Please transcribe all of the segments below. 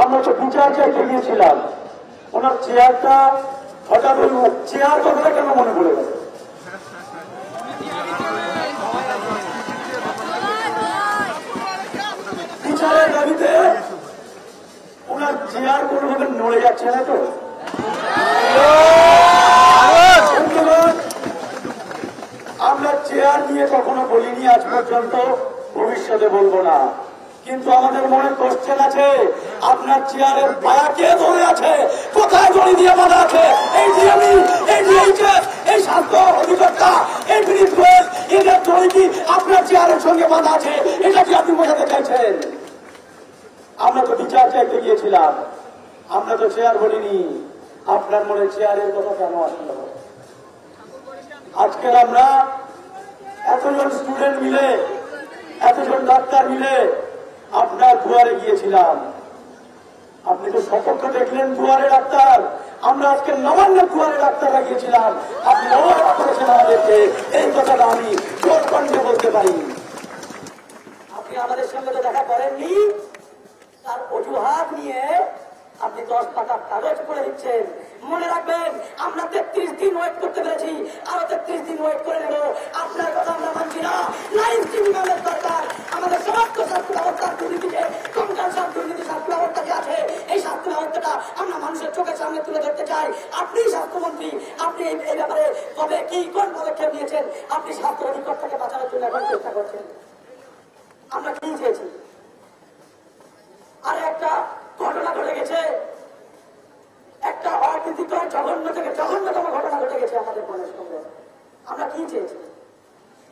আমরা তো বিচার চাইতে গিয়েছিলাম, ওনার চেয়ারটা হঠাৎ ওই চেয়ার কথাটা কেন মনে পড়ে গেল? বিচারের দাবিতে ওনার চেয়ার কোনোভাবে নড়ে যাচ্ছে না তো? আমরা চেয়ার নিয়ে কখনো বলিনি আজ পর্যন্ত, ভবিষ্যতে বলবো না, কিন্তু আমাদের মনে কোশ্চেন আছে, আপনার চেয়ারের পায়া কে ধরে আছে, কোথায় জড়ি দিয়ে বাঁধা আছে? এই ডিএমই, এই ডিএইচএস, এই স্বাস্থ্য অধিকর্তা, এই ব্রিজ গোয়েল, এদের জড়ি কি আপনার চেয়ারের সঙ্গে বাঁধা আছে? এটা কি আপনি বোঝাতে চাইছেন? আমরা তো বিচার চাইতে গিয়েছিলাম, আমরা তো চেয়ার বলিনি। আপনার মনে চেয়ারের কথা কেন আসলো? আজকের আমরা এতজন স্টুডেন্ট মিলে, এতজন ডাক্তার মিলে আপনার দুয়ারে গিয়েছিলাম। আপনি তো সপক্ষ দেখলেন দুয়ারে ডাক্তার, আমরা আজকে নবান্নের দুয়ারে ডাক্তাররা গিয়েছিলাম, আপনি অবহেলা করেছেন আমাদেরকে। এই কথাটা আমি জোর কণ্ঠে বলতে পারি। আপনি আমাদের সঙ্গে তো দেখা করেননি, তার অজুহাত নিয়ে আপনি 10 পাতা কাগজ করে দিচ্ছেন। মনে রাখবেন, আমরা 33 দিন ওয়েট করতে পেরেছি, আরো 33 দিন ওয়েট করে নেব। আপনার কথা আমরা মানছি না। লাইভ ট্রিবিউনালের দরকার। আমাদের সমস্ত স্বাস্থ্য ব্যবস্থার দুর্নীতিতে কঙ্কাল সব দুর্নীতি স্বাস্থ্য ব্যবস্থা যে আছে, এই স্বাস্থ্য ব্যবস্থাটা আমরা মানুষের চোখের সামনে তুলে ধরতে চাই। আপনি স্বাস্থ্যমন্ত্রী, আপনি এই ব্যাপারে কবে কি কোন পদক্ষেপ নিয়েছেন? আপনি স্বাস্থ্য অধিকর্তাকে বাঁচানোর জন্য এখন চেষ্টা করছেন। আমরা কি চেয়েছি? আর একটা ঘটনা ঘটে গেছে, একটা অকৃতিকর জঘন্য থেকে জঘন্যতম ঘটনা ঘটে গেছে আমাদের মনের সঙ্গে। আমরা কি চেয়েছি?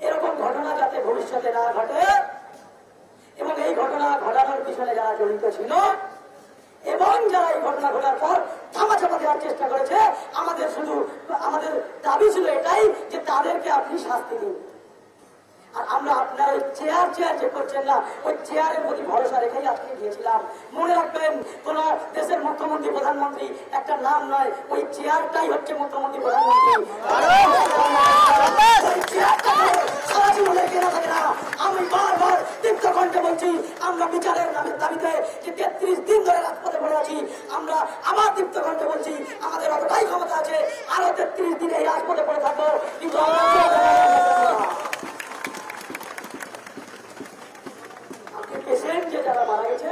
এরকম ঘটনা যাতে ভবিষ্যতে না ঘটে, এবং এই ঘটনা ঘটানোর পিছনে যারা জড়িত ছিল এবং যারা এই ঘটনা ঘটার পর ধামাচাপা দেওয়ার চেষ্টা করেছে, আমাদের দাবি ছিল এটাই যে তাদেরকে আপনি শাস্তি দিন। আর আমরা আপনার ওই চেয়ার যে করছেন না, ওই চেয়ারের প্রতি ভরসা রেখেই আজকে দিয়েছিলাম। মনে রাখবেন, কোন দেশের মুখ্যমন্ত্রী প্রধানমন্ত্রী একটা নাম নয়, ওই চেয়ারটাই হচ্ছে মুখ্যমন্ত্রী প্রধানমন্ত্রী। সারা জীবনে কেনা থাকে না। আমি বারবার দীপ্ত কণ্ঠে বলছি, আমরা বিচারের নামের দাবিতে যে 33 দিন ধরে রাজপথে পড়ে আছি, আমরা আবার দীপ্ত কণ্ঠে বলছি, আমাদের অতটাই ক্ষমতা আছে, আরো 33 দিন এই রাজপথে পড়ে থাকবো, কিন্তু পেশেন্ট যে যারা মারা গেছে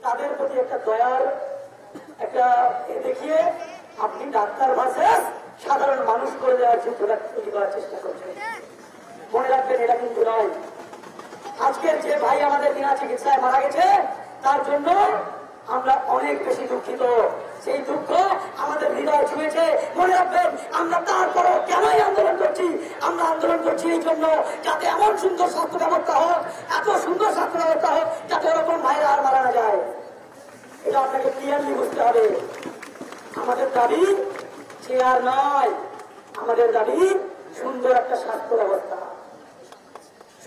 তাদের প্রতি একটা দয়ার একটা দেখিয়ে আপনি ডাক্তার ভার্সেস সাধারণ মানুষ করে দেওয়ার চিত্রটা তৈরি করার চেষ্টা করছেন। মনে রাখবেন, এটা কিন্তু নয়। আজকের যে ভাই আমাদের বিনা চিকিৎসায় মারা গেছে, তার জন্য আমরা অনেক বেশি দুঃখিত। সেই দুঃখ আমাদের হৃদয় ছুঁয়েছে। মনে রাখবেন, আমরা তারপরও কেনই আন্দোলন করছি? আমরা আন্দোলন করছি এই জন্য, যাতে এমন সুন্দর স্বাস্থ্য ব্যবস্থা হোক, এত সুন্দর স্বাস্থ্য ব্যবস্থা হোক, যাতে ওরকম ভাইরা আর মারা না যায়। এটা আপনাকে ক্লিয়ারলি বুঝতে হবে। আমাদের দাবি চেয়ার নয়, আমাদের দাবি সুন্দর একটা স্বাস্থ্য ব্যবস্থা,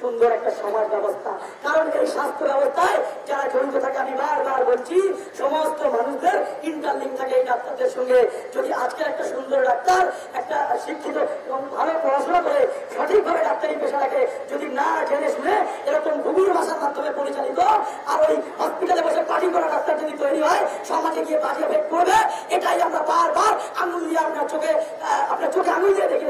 সুন্দর একটা সমাজ ব্যবস্থা। কারণ এই স্বাস্থ্য ব্যবস্থায় যারা জড়িত থাকে, আমি বারবার বলছি, সমস্ত মানুষদের ইন্টারলিঙ্ক থাকে এই ডাক্তারদের সঙ্গে। যদি আজকের একটা সুন্দর ডাক্তার, একটা শিক্ষিত এবং ভালো পড়াশোনা করে সঠিকভাবে ডাক্তারি পেশাটাকে যদি না জেনে শুনে এরকম ঘুঘুর ভাষার মাধ্যমে পরিচালিত, আর ওই হসপিটালে বসে পার্টি করা ডাক্তার যদি তৈরি হয়, সমাজে গিয়ে বাজে এফেক্ট করবে। এটাই আমরা বারবার আঙুল দিয়ে আপনার চোখে আঙুল দিয়ে দেখে